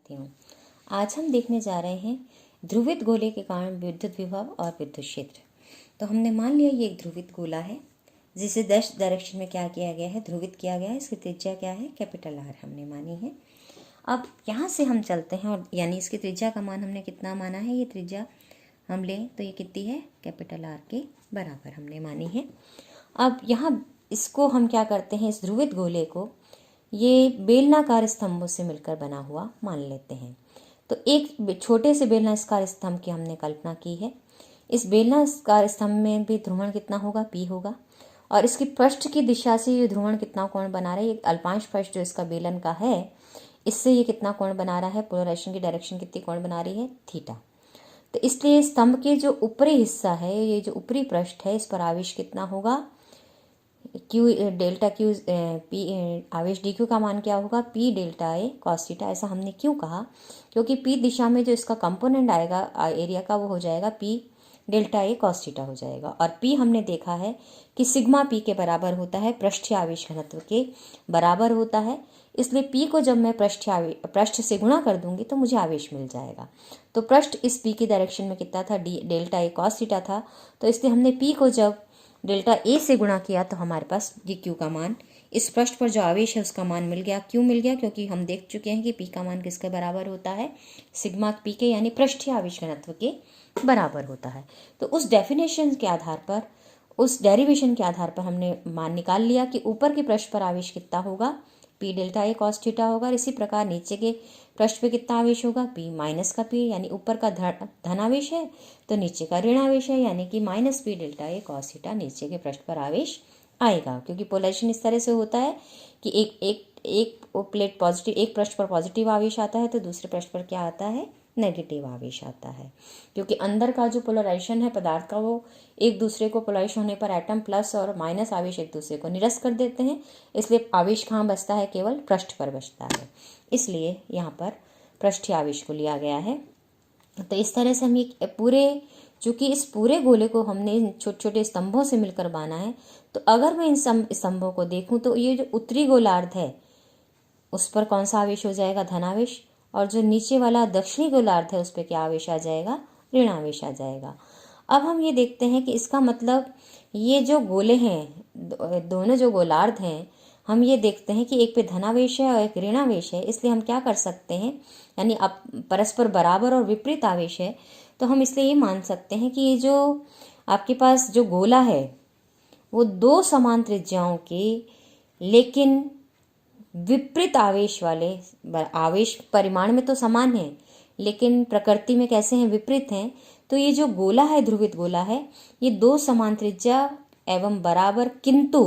हूँ। आज हम देखने जा रहे हैं ध्रुवित गोले के कारण विद्युत विभव और विद्युत क्षेत्र। तो हमने मान लिया ये एक ध्रुवित गोला है जिसे 10 डायरेक्शन में क्या किया गया है, ध्रुवित किया गया है। इसकी त्रिज्या क्या है, कैपिटल आर हमने मानी है। अब यहाँ से हम चलते हैं और यानी इसकी त्रिज्या का मान हमने कितना माना है, ये त्रिज्या हम लें तो ये कितनी है, कैपिटल आर के बराबर हमने मानी है। अब यहाँ इसको हम क्या करते हैं, इस ध्रुवित गोले को ये बेलनाकार स्तंभों से मिलकर बना हुआ मान लेते हैं। तो एक छोटे से बेलनाकार स्तंभ की हमने कल्पना की है। इस बेलनाकार स्तंभ में भी ध्रुवण कितना होगा, पी होगा। और इसकी पृष्ठ की दिशा से ये ध्रुवण कितना कोण बना रहा है, ये अल्पांश पृष्ठ जो इसका बेलन का है, इससे ये कितना कोण बना रहा है, पोलराइजेशन की डायरेक्शन कितनी कोण बना रही है, थीटा। तो इसलिए स्तंभ के जो ऊपरी हिस्सा है, ये जो ऊपरी पृष्ठ है, इस पर आवेश कितना होगा, क्यू डेल्टा क्यू पी आवेश डी क्यू का मान क्या होगा, P delta A cos theta. ऐसा हमने क्यों कहा, क्योंकि पी दिशा में जो इसका कंपोनेंट आएगा एरिया का, वो हो जाएगा P delta A cos theta हो जाएगा। और पी हमने देखा है कि सिग्मा पी के बराबर होता है, पृष्ठीय आवेश घनत्व के बराबर होता है। इसलिए पी को जब मैं पृष्ठ से गुणा कर दूंगी तो मुझे आवेश मिल जाएगा। तो पृष्ठ इस पी की डायरेक्शन में कितना था, डेल्टा ए कॉस थीटा था। तो इसलिए हमने पी को जब डेल्टा ए से गुणा किया तो हमारे पास डी क्यू का मान, इस पृष्ठ पर जो आवेश है उसका मान मिल गया। क्यों मिल गया, क्योंकि हम देख चुके हैं कि पी का मान किसके बराबर होता है, सिग्मा पी के यानी पृष्ठीय आवेश घनत्व के बराबर होता है। तो उस डेफिनेशन के आधार पर, उस डेरिवेशन के आधार पर हमने मान निकाल लिया कि ऊपर के पृष्ठ पर आवेश कितना होगा, P delta A cos theta होगा। और इसी प्रकार नीचे के पृष्ठ पे कितना आवेश होगा, पी माइनस का पी, यानी ऊपर का धन आवेश है तो नीचे का ऋण आवेश है, यानी कि minus P delta A cos theta नीचे के पृष्ठ पर आवेश आएगा। क्योंकि पोलराइजेशन इस तरह से होता है कि एक प्लेट पॉजिटिव, एक पृष्ठ पर पॉजिटिव आवेश आता है तो दूसरे पृष्ठ पर क्या आता है, नेगेटिव आवेश आता है। क्योंकि अंदर का जो पोलराइजेशन है पदार्थ का, वो एक दूसरे को पोलराइज होने पर एटम प्लस और माइनस आवेश एक दूसरे को निरस्त कर देते हैं। इसलिए आवेश कहाँ बचता है, केवल पृष्ठ पर बचता है। इसलिए यहाँ पर पृष्ठीय आवेश को लिया गया है। तो इस तरह से हम ये पूरे, चूंकि इस पूरे गोले को हमने छोटे छोटे स्तंभों से मिलकर बांधा है, तो अगर मैं इन स्तंभों को देखूं तो ये जो उत्तरी गोलार्ध है उस पर कौन सा आवेश हो जाएगा, धनावेश। और जो नीचे वाला दक्षिणी गोलार्ध है उस पर क्या आवेश आ जाएगा, ऋण आवेश आ जाएगा। अब हम ये देखते हैं कि इसका मतलब ये जो गोले हैं, दोनों जो गोलार्ध हैं, हम ये देखते हैं कि एक पे धनावेश है और एक ऋणावेश है। इसलिए हम क्या कर सकते हैं, यानी अब परस्पर बराबर और विपरीत आवेश है, तो हम इसलिए ये मान सकते हैं कि ये जो आपके पास जो गोला है वो दो समान त्रिज्याओं के लेकिन विपरीत आवेश वाले, आवेश परिमाण में तो समान है लेकिन प्रकृति में कैसे हैं, विपरीत हैं। तो ये जो गोला है, ध्रुवित गोला है, ये दो समान त्रिज्या एवं बराबर किंतु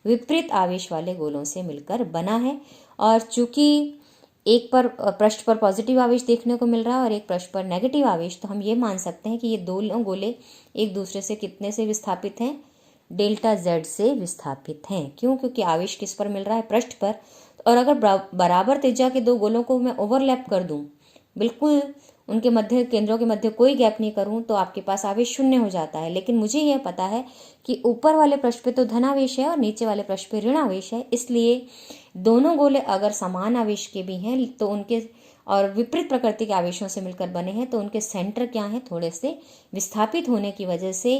विपरीत आवेश वाले गोलों से मिलकर बना है। और चूंकि एक पर पृष्ठ पर पॉजिटिव आवेश देखने को मिल रहा है और एक पृष्ठ पर नेगेटिव आवेश, तो हम ये मान सकते हैं कि ये दोनों गोले एक दूसरे से कितने से विस्थापित हैं, डेल्टा जेड से विस्थापित हैं। क्यों, क्योंकि आवेश किस पर मिल रहा है, पृष्ठ पर। और अगर बराबर त्रिज्या के दो गोलों को मैं ओवरलैप कर दूं, बिल्कुल उनके मध्य, केंद्रों के मध्य कोई गैप नहीं करूं, तो आपके पास आवेश शून्य हो जाता है। लेकिन मुझे यह पता है कि ऊपर वाले पृष्ठ पे तो धनावेश है और नीचे वाले पृष्ठ पे ऋण आवेश है। इसलिए दोनों गोले अगर समान आवेश के भी हैं तो उनके, और विपरीत प्रकृति के आवेशों से मिलकर बने हैं, तो उनके सेंटर क्या है, थोड़े से विस्थापित होने की वजह से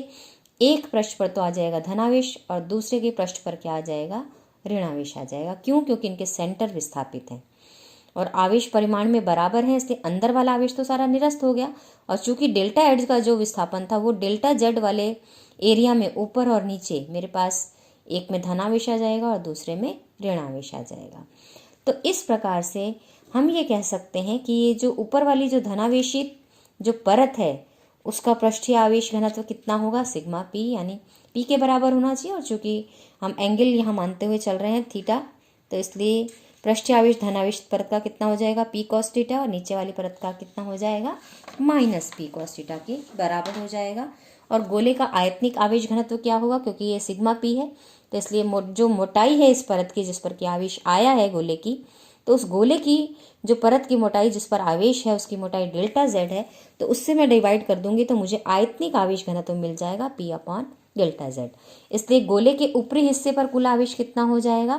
एक पृष्ठ पर तो आ जाएगा धनावेश और दूसरे के पृष्ठ पर क्या आ जाएगा, ऋण आवेश आ जाएगा। क्यों, क्योंकि इनके सेंटर विस्थापित हैं और आवेश परिमाण में बराबर है, इसलिए अंदर वाला आवेश तो सारा निरस्त हो गया। और चूंकि डेल्टा एड का जो विस्थापन था वो डेल्टा जेड वाले एरिया में ऊपर और नीचे मेरे पास एक में धनावेश आ जाएगा और दूसरे में ऋण आवेश आ जाएगा। तो इस प्रकार से हम ये कह सकते हैं कि ये जो ऊपर वाली जो धनावेशित जो परत है उसका पृष्ठीय आवेश घनत्व कितना होगा, सिग्मा पी, यानी पी के बराबर होना चाहिए। और चूंकि हम एंगल यहाँ मानते हुए चल रहे हैं थीटा, तो इसलिए पृष्ठीय आवेश धनावेश परत का कितना हो जाएगा, पी कॉस थीटा, और नीचे वाली परत का कितना हो जाएगा, माइनस पी कॉस थीटा के बराबर हो जाएगा। और गोले का आयतनिक आवेश घनत्व क्या होगा, क्योंकि ये सिग्मा पी है तो इसलिए जो मोटाई है इस परत की जिस पर की आवेश आया है गोले की, तो उस गोले की जो परत की मोटाई जिस पर आवेश है उसकी मोटाई डेल्टा जेड है, तो उससे मैं डिवाइड कर दूंगी तो मुझे आयतनिक आवेश घनत्व मिल जाएगा पी अपॉन डेल्टा जेड। इसलिए गोले के ऊपरी हिस्से पर कुल आवेश कितना हो जाएगा,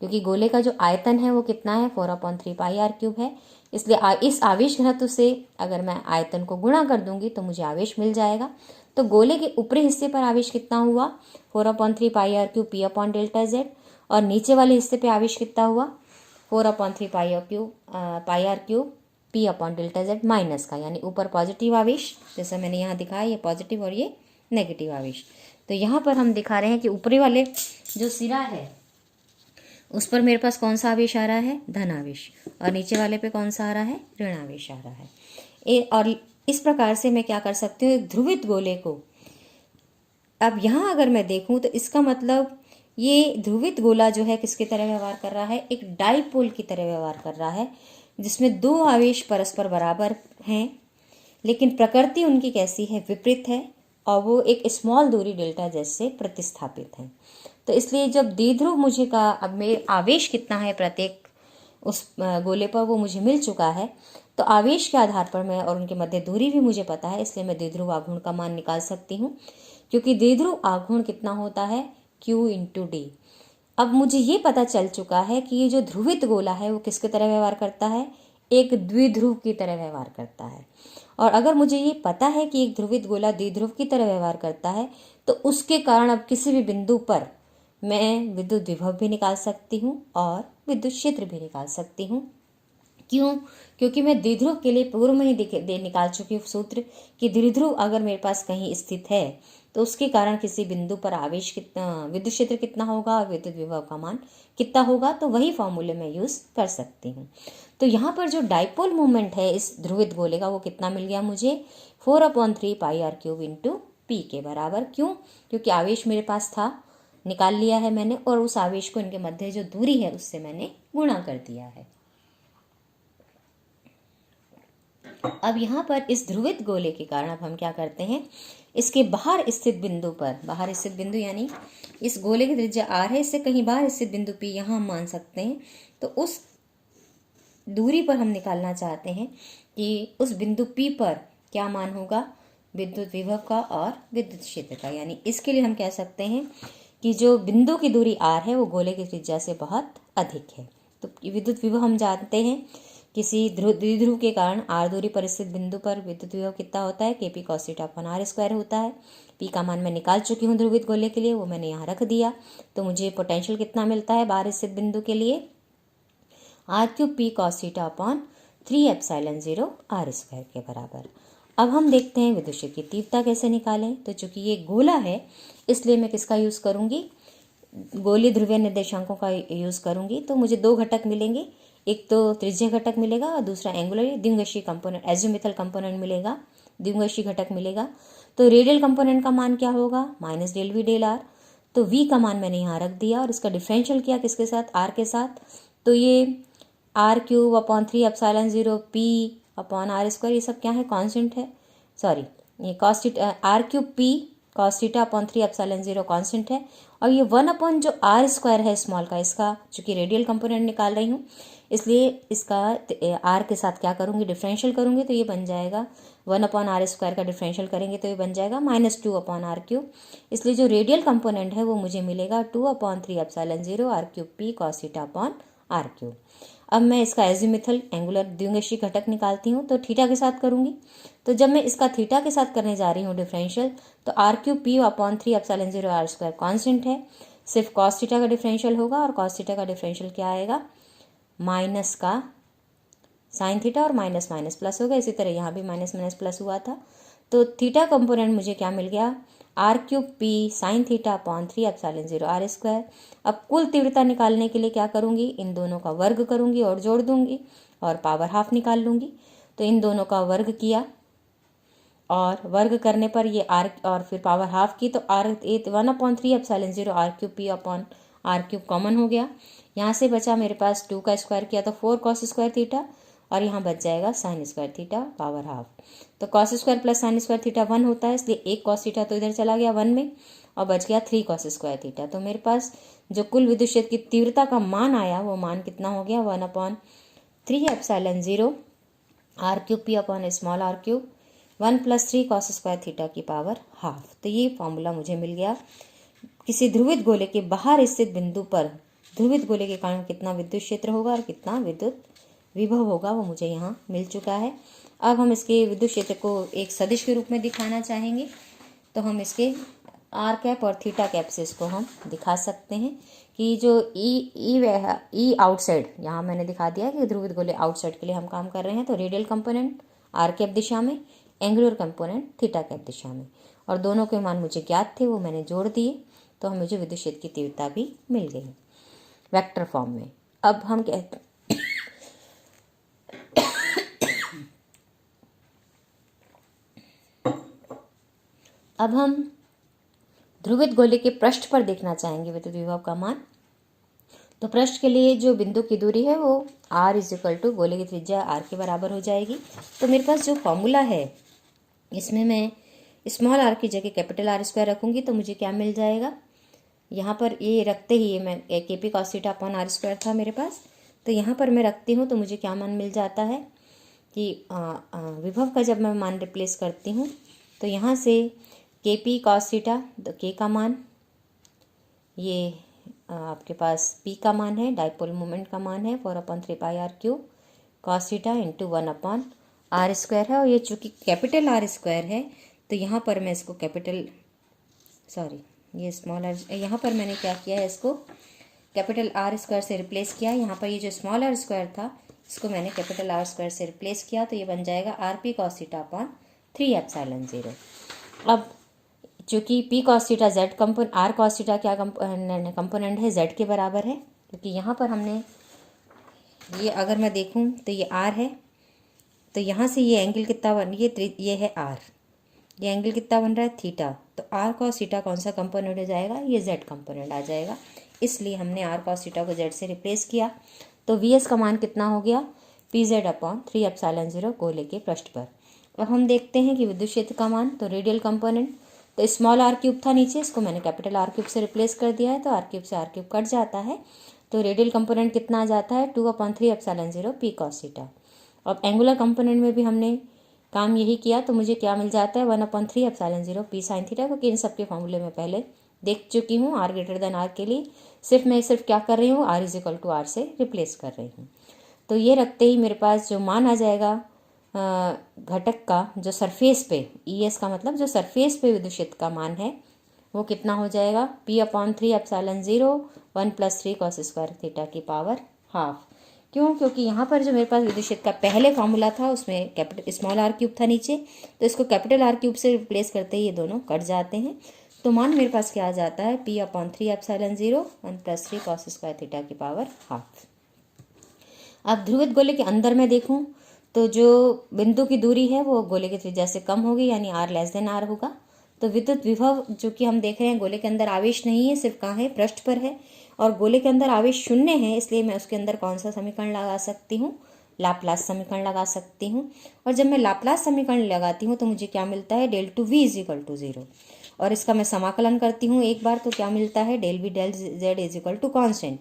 क्योंकि गोले का जो आयतन है वो कितना है, 4/3 पाई r क्यूब है, इसलिए इस आवेश घनत्व से अगर मैं आयतन को गुणा कर दूंगी तो मुझे आवेश मिल जाएगा। तो गोले के ऊपरी हिस्से पर आवेश कितना हुआ 4/3 pi r q p upon delta z, और नीचे वाले हिस्से पे आवेश कितना हुआ 4/3 pi r q p upon delta z minus का, यानी ऊपर पॉजिटिव आवेश, जैसा मैंने यहाँ दिखाया ये पॉजिटिव और ये नेगेटिव आवेश। तो यहाँ पर हम दिखा रहे हैं कि ऊपरी वाले जो सिरा है उस पर मेरे पास कौन सा आवेश आ रहा है धन आवेश, और नीचे वाले पे कौन सा आ रहा है ऋण आवेश आ रहा है। और इस प्रकार से मैं क्या कर सकती हूँ, एक ध्रुवित गोले को, अब यहाँ अगर मैं देखूँ तो इसका मतलब ये ध्रुवित गोला जो है किसकी तरह व्यवहार कर रहा है, एक डाइपोल की तरह व्यवहार कर रहा है, जिसमें दो आवेश परस्पर बराबर हैं, लेकिन प्रकृति उनकी कैसी है विपरीत है, और वो एक स्मॉल दूरी डेल्टा जेड से प्रतिस्थापित है। तो इसलिए जब द्विध्रुव मुझे का अब मेरे आवेश कितना है प्रत्येक उस गोले पर वो मुझे मिल चुका है, तो आवेश के आधार पर मैं और उनके मध्य दूरी भी मुझे पता है, इसलिए मैं द्विध्रुव आघूर्ण का मान निकाल सकती हूँ, क्योंकि द्विध्रुव आघूर्ण कितना होता है Q इंटू डी। अब मुझे ये पता चल चुका है कि ये जो ध्रुवित गोला है वो किसकी तरह व्यवहार करता है, एक द्विध्रुव की तरह व्यवहार करता है। और अगर मुझे ये पता है कि एक ध्रुवित गोला द्विध्रुव की तरह व्यवहार करता है, तो उसके कारण अब किसी भी बिंदु पर मैं विद्युत विभव भी निकाल सकती हूँ और विद्युत क्षेत्र भी निकाल सकती हूँ। क्यों? क्योंकि मैं द्विध्रुव के लिए पूर्व में ही निकाल चुकी हूँ सूत्र कि द्विध्रुव अगर मेरे पास कहीं स्थित है तो उसके कारण किसी बिंदु पर आवेश कितना, विद्युत क्षेत्र कितना होगा और विद्युत विभव का मान कितना होगा, तो वही फॉर्मूले मैं यूज कर सकती हूँ। तो यहाँ पर जो डाइपोल मोमेंट है इस ध्रुवित गोले का वो कितना मिल गया मुझे 4/3 pi are cube into P के बराबर। क्यों? क्योंकि आवेश मेरे पास था, निकाल लिया है मैंने, और उस आवेश को इनके मध्य जो दूरी है उससे मैंने गुणा कर दिया है। अब यहाँ पर इस ध्रुवित गोले के कारण अब हम क्या करते हैं, इसके बाहर स्थित बिंदु पर, बाहर स्थित बिंदु यानी इस गोले की त्रिज्या r है, इससे कहीं बाहर स्थित बिंदु P यहाँ हम मान सकते हैं, तो उस दूरी पर हम निकालना चाहते हैं कि उस बिंदु P पर क्या मान होगा विद्युत विभव का और विद्युत क्षेत्र का। यानी इसके लिए हम कह सकते हैं कि जो बिंदु की दूरी r है वो गोले की त्रिज्या से बहुत अधिक है। तो विद्युत विभव हम जानते हैं किसी द्विध्रुव के कारण r दूरी पर स्थित बिंदु पर विद्युत विभव कितना होता है kp cos theta upon r square होता है। p का मान मैं निकाल चुकी हूँ ध्रुवित गोले के लिए, वो मैंने यहाँ रख दिया। तो मुझे पोटेंशियल कितना मिलता है बाहर स्थित बिंदु के लिए r cube p cos theta upon 3 epsilon 0 r square के बराबर। अब हम देखते हैं विद्युत क्षेत्र की तीव्रता कैसे निकालें। तो चूंकि ये गोला है इसलिए मैं किसका यूज करूंगी, गोलीय ध्रुवीय निर्देशांकों का यूज करूंगी। तो मुझे दो घटक मिलेंगे, एक तो त्रिज्यीय घटक मिलेगा और दूसरा एंगुलर द्विअंशीय कंपोनेंट एजिमुथल कंपोनेंट मिलेगा, द्विअंशीय घटक मिलेगा। तो रेडियल कंपोनेंट का मान क्या होगा minus del v del r. तो v का मान मैंने यहाँ रख दिया और इसका डिफरेंशियल किया किसके साथ, r के साथ। तो ये r cube upon 3 epsilon 0 p upon r square, ये सब क्या है कांस्टेंट है, सॉरी ये cos theta r cube p cos theta upon 3 epsilon 0 constant है, और ये 1 अपॉन जो r स्क्वायर है स्मॉल का, इसका चूंकि रेडियल कंपोनेंट निकाल रही हूँ इसलिए इसका r के साथ क्या करूँगी डिफरेंशियल करूँगी, तो ये बन जाएगा 1 अपॉन r स्क्वायर का डिफरेंशियल करेंगे तो ये बन जाएगा -2 अपॉन r क्यूब। इसलिए जो रेडियल कंपोनेंट है वो मुझे मिलेगा 2 upon 3 epsilon 0 r cube p cos theta upon r cube. अब मैं इसका एजिमुथल एंगुलर द्विअंशीय घटक निकालती हूँ, तो थीटा के साथ करूँगी। तो जब मैं इसका थीटा के साथ करने जा रही हूँ डिफरेंशियल, तो r cube p upon 3 epsilon 0 r square constant है, सिर्फ कॉस थीटा का डिफरेंशियल होगा, और कॉस थीटा का डिफरेंशियल क्या आएगा माइनस का साइन थीटा और माइनस माइनस प्लस होगा। इसी तरह यहाँ भी माइनस माइनस प्लस हुआ था। तो थीटा कंपोनेंट मुझे क्या मिल गया r cube p sine theta upon 3 epsilon 0 r square. अब कुल तीव्रता निकालने के लिए क्या करूँगी, इन दोनों का वर्ग करूँगी और जोड़ दूंगी और पावर हाफ निकाल लूँगी। तो इन दोनों का वर्ग किया और वर्ग करने पर ये r और फिर पावर हाफ की, तो r 1/3 epsilon 0 r cube p upon r cube common हो गया। यहाँ से बचा मेरे पास 2 का स्क्वायर किया तो 4 कॉस स्क्वायर थीटा, और यहाँ बच जाएगा sine square theta power half. तो cos square plus sine square theta 1 होता है, इसलिए एक कॉस थीटा तो इधर चला गया 1 में और बच गया 3 कॉस स्क्वायर थीटा। तो मेरे पास जो कुल विद्युत क्षेत्र की तीव्रता का मान आया वो मान कितना हो गया 1/3 epsilon 0 r cube p upon small r cube 1 + 3 cos square theta की पावर हाफ। तो ये फॉर्मूला मुझे मिल गया किसी ध्रुवित गोले के बाहर स्थित बिंदु पर ध्रुवित गोले के कारण कितना विद्युत क्षेत्र होगा और कितना विद्युत विभव होगा वो मुझे यहाँ मिल चुका है। अब हम इसके विद्युत क्षेत्र को एक सदिश के रूप में दिखाना चाहेंगे, तो हम इसके आर कैप और थीटा कैप से इसको हम दिखा सकते हैं कि जो ई आउटसाइड, यहाँ मैंने दिखा दिया कि ध्रुवित गोले आउटसाइड के लिए हम काम कर रहे हैं, तो रेडियल कंपोनेंट आर कैप दिशा में, एंगुलर कंपोनेंट थीटा कैप दिशा में, और दोनों के मान मुझे ज्ञात थे, वो मैंने जोड़ दिए, तो मुझे विद्युत क्षेत्र की तीव्रता भी मिल गई वेक्टर फॉर्म में। अब हम कहते हैं अब हम ध्रुवित गोले के पृष्ठ पर देखना चाहेंगे विद्युत विभव का मान। तो पृष्ठ के लिए जो बिंदु की दूरी है वो r = गोले की त्रिज्या r के बराबर हो जाएगी। तो मेरे पास जो फॉर्मूला है इसमें मैं स्मॉल r की जगह कैपिटल R² रखूँगी, तो मुझे क्या मिल जाएगा, यहाँ पर ये रखते ही मैं KP cos θ अपॉन R² था मेरे पास, तो यहाँ पर मैं रखती हूँ तो मुझे क्या मान मिल जाता है कि विभव का जब मैं मान रिप्लेस करती हूँ तो यहाँ से KP cos θ, तो K का मान, ये आपके पास P का मान है, डाइपोल मोमेंट का मान है 4/3πr³ cos θ × 1/r² है, और ये चूँकि कैपिटल R² है तो यहाँ पर मैं इसको ये स्मॉल r, यहाँ पर मैंने क्या किया है, इसको कैपिटल R² से रिप्लेस किया। यहाँ पर ये जो स्मॉल r² था इसको मैंने कैपिटल R² से रिप्लेस किया, तो ये बन जाएगा rp cos θ अपॉन 3ε0। अब चूँकि p cos θ z component, r cos θ क्या कंपोनेंट है, z के बराबर है, क्योंकि यहाँ पर हमने ये अगर मैं देखूँ तो ये r है, तो यहाँ से ये एंगल कितना बन, ये है r, ये एंगल कितना बन रहा है थीटा, तो r cos θ कौन सा कंपोनेंट हो जाएगा, ये z कंपोनेंट आ जाएगा, इसलिए हमने r cos θ को z से रिप्लेस किया। तो Vs का मान कितना हो गया, Pz अपॉन 3ε0 गोले के पृष्ठ पर। अब हम देखते हैं कि विद्युत क्षेत्र का मान, तो रेडियल कंपोनेंट, तो स्मॉल r³ था नीचे, इसको मैंने कैपिटल R³ से रिप्लेस कर दिया है, तो r³ से r³ कट जाता है, तो रेडियल कंपोनेंट कितना आ जाता है 2/3ε0 P cos θ। अब एंगुलर कंपोनेंट में भी हमने काम यही किया, तो मुझे क्या मिल जाता है 1/3ε0 P sin θ, क्योंकि इन सब के फॉर्मूले में पहले देख चुकी हूँ। r > r के लिए सिर्फ क्या कर रही हूँ, r = r से रिप्लेस कर रही हूँ। तो ये रखते ही मेरे पास जो मान आ जाएगा घटक का, जो सरफेस पे ES का मतलब जो सरफेस पे विद्युत क्षेत्र का मान है वो कितना हो जाएगा, P/3ε0 1 + 3 cos² θ की पावर हाफ। क्यों, क्योंकि यहाँ पर जो मेरे पास विद्युत क्षेत्र का पहले फॉर्मूला था उसमें कैपिटल स्मॉल r³ था नीचे, तो इसको कैपिटल R³ से रिप्लेस करते ही ये दोनों कट जाते हैं, तो मान मेरे पास क्या आ जाता है P/3ε0 1 + 3 cos² θ की पावर हाफ। अब ध्रुवित गोले के अंदर में देखूं तो जो बिंदु की दूरी है वो गोले की त्रिज्या से कम होगी, यानी r r होगा। तो विद्युत विभव जो कि हम देख रहे हैं, गोले के अंदर आवेश नहीं है, सिर्फ कहाँ है, पृष्ठ पर है, और गोले के अंदर आवेश 0 है, इसलिए मैं उसके अंदर कौन सा समीकरण लगा सकती हूँ, लाप्लास समीकरण लगा सकती हूँ। और जब मैं लाप्लास समीकरण लगाती हूँ तो मुझे क्या मिलता है, del(v) = 0, और इसका मैं समाकलन करती हूँ एक बार, तो क्या मिलता है, del(v) del(z) = कांस्टेंट,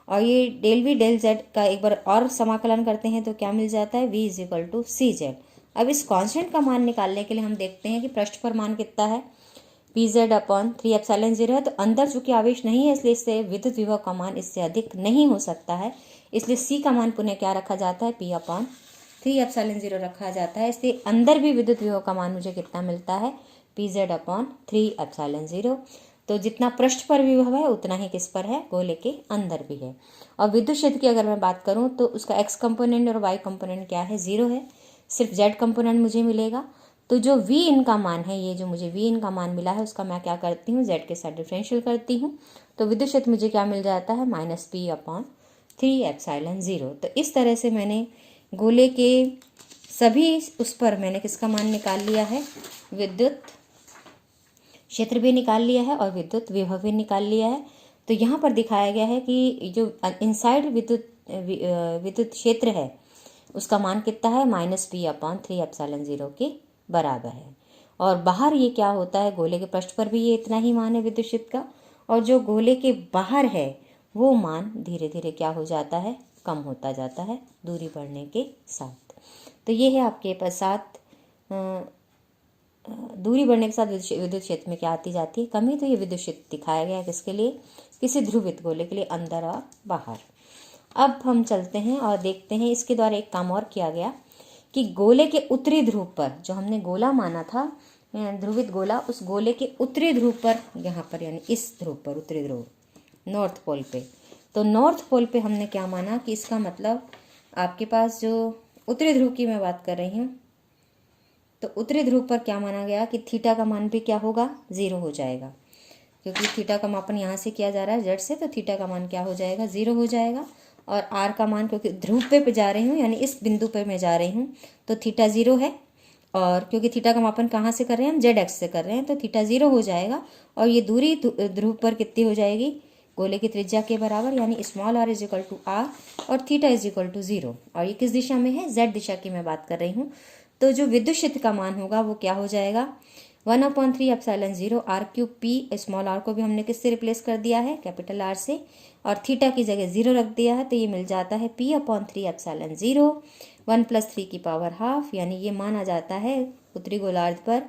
और ये del(v) del(z) का एक बार और समाकलन करते हैं तो क्या मिल जाता है, v = cz। अब इस कांस्टेंट का मान निकालने के लिए हम देखते हैं कि पृष्ठ पर मान कितना है, Pz/3ε0 है, तो अंदर चूंकि आवेश नहीं है इसलिए इससे विद्युत विभव का मान इससे अधिक नहीं हो सकता है, इसलिए c का मान पुनः क्या रखा जाता है, P/3ε0 रखा जाता है, इसलिए अंदर भी विद्युत विभव का मान मुझे कितना मिलता है, Pz/3ε0। तो जितना पृष्ठ पर विभव है उतना ही किस पर है, गोले के अंदर भी है। और विद्युत क्षेत्र की अगर मैं बात करूं तो उसका x कंपोनेंट और y कंपोनेंट क्या है, 0 है, सिर्फ z कंपोनेंट मुझे मिलेगा। तो जो v इन का मान है, ये जो मुझे v इन का मान मिला है उसका मैं क्या करती हूँ, z के साथ डिफरेंशियल करती हूँ, तो विद्युत क्षेत्र मुझे क्या मिल जाता है, -P/3ε0। तो इस तरह से मैंने गोले के सभी उस पर मैंने किसका मान निकाल लिया है, विद्युत क्षेत्र भी निकाल लिया है और विद्युत विभव भी निकाल लिया है। तो यहाँ पर दिखाया गया है कि जो इनसाइड विद्युत क्षेत्र है उसका मान कितना है, -P/3ε0 के बराबर है, और बाहर ये क्या होता है, गोले के पृष्ठ पर भी ये इतना ही मान है विद्युत क्षेत्र का, और जो गोले के बाहर है वो मान धीरे धीरे क्या हो जाता है, कम होता जाता है दूरी बढ़ने के साथ। तो ये है आपके पास दूरी बढ़ने के साथ विद्युत क्षेत्र में क्या आती जाती है, कमी। तो ये विद्युत क्षेत्र दिखाया गया है किसके लिए, किसी ध्रुवित गोले के लिए, अंदर और बाहर। अब हम चलते हैं और देखते हैं इसके द्वारा एक काम और किया गया कि गोले के उत्तरी ध्रुव पर, जो हमने गोला माना था ध्रुवित गोला, उस गोले के उत्तरी ध्रुव पर, यहाँ पर यानी इस ध्रुव पर, उत्तरी ध्रुव नॉर्थ पोल पे, तो नॉर्थ पोल पे हमने क्या माना कि इसका मतलब आपके पास जो उत्तरी ध्रुव की मैं बात कर रही हूँ, तो उत्तरी ध्रुव पर क्या माना गया कि थीटा का मान भी क्या होगा, 0 हो जाएगा, क्योंकि थीटा का मापन यहाँ से किया जा रहा है जेड से, तो थीटा का मान क्या हो जाएगा, 0 हो जाएगा। और आर का मान, क्योंकि ध्रुव पे जा रही हूँ यानी इस बिंदु पे मैं जा रही हूँ, तो थीटा 0 है। और क्योंकि थीटा का मापन कहाँ से कर रहे हैं हम, जेड एक्स से कर रहे हैं, तो थीटा 0 हो जाएगा। और ये दूरी ध्रुव पर कितनी हो जाएगी, गोले की त्रिज्या के बराबर, यानी small r is equal to r और थीटा इज इक्वल टू 0। और ये किस दिशा में है, जेड दिशा की मैं बात कर रही हूँ। तो जो विद्युत क्षेत्र का मान होगा वो क्या हो जाएगा, 1/3 r cube pi, small r को भी हमने किससे रिप्लेस कर दिया है, कैपिटल आर से, और थीटा की जगह 0 रख दिया है, तो ये मिल जाता है P/3 1 + 3 की पावर हाफ, यानी ये माना जाता है उत्तरी गोलार्ध पर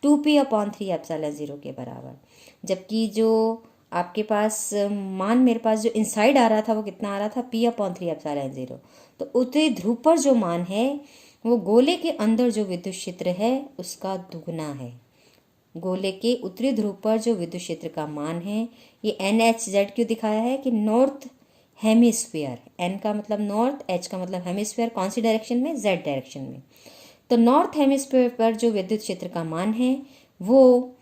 2P/3 के बराबर। जबकि जो आपके पास मान मेरे पास जो इनसाइड आ रहा था वो कितना आ रहा था, P/3 तो उत्तरी ध्रुव पर जो मान है वो गोले के अंदर जो विद्युत क्षेत्र है उसका दुगना है। गोले के उत्तरी ध्रुव पर जो विद्युत क्षेत्र का मान है, ये NHZ क्यों दिखाया है कि नॉर्थ हेमिस्फीयर, N का मतलब नॉर्थ, H का मतलब हेमिस्फीयर, कौन सी डायरेक्शन में, Z डायरेक्शन में। तो नॉर्थ हेमिस्फीयर पर जो विद्युत क्षेत्र का मान है वो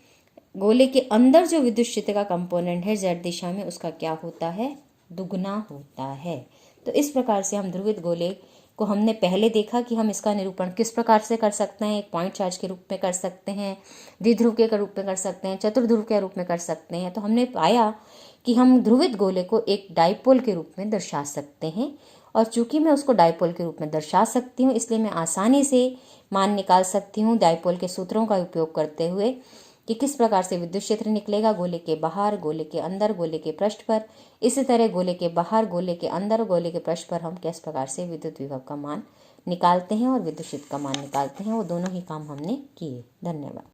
गोले के अंदर जो विद्युत क्षेत्र का कंपोनेंट है Z दिशा में, उसका क्या होता है, दुगना होता है। तो इस प्रकार से हम ध्रुवित गोले को हमने पहले देखा कि हम इसका निरूपण किस प्रकार से कर सकते हैं, एक पॉइंट चार्ज के रूप में कर सकते हैं, द्विध्रुव के रूप में कर सकते हैं, चतुर्ध्रुव के रूप में कर सकते हैं। तो हमने पाया कि हम ध्रुवित गोले को एक डाइपोल के रूप में दर्शा सकते हैं। और चूंकि मैं उसको डाइपोल के रूप में दर्शा सकती हूँ, इसलिए मैं आसानी से मान निकाल सकती हूँ डाइपोल के सूत्रों का उपयोग करते हुए कि किस प्रकार से विद्युत क्षेत्र निकलेगा गोले के बाहर, गोले के अंदर, गोले के पृष्ठ पर। इसी तरह गोले के बाहर, गोले के अंदर, गोले के पृष्ठ पर हम किस प्रकार से विद्युत विभव का मान निकालते हैं और विद्युत क्षेत्र का मान निकालते हैं, वो दोनों ही काम हमने किए। धन्यवाद।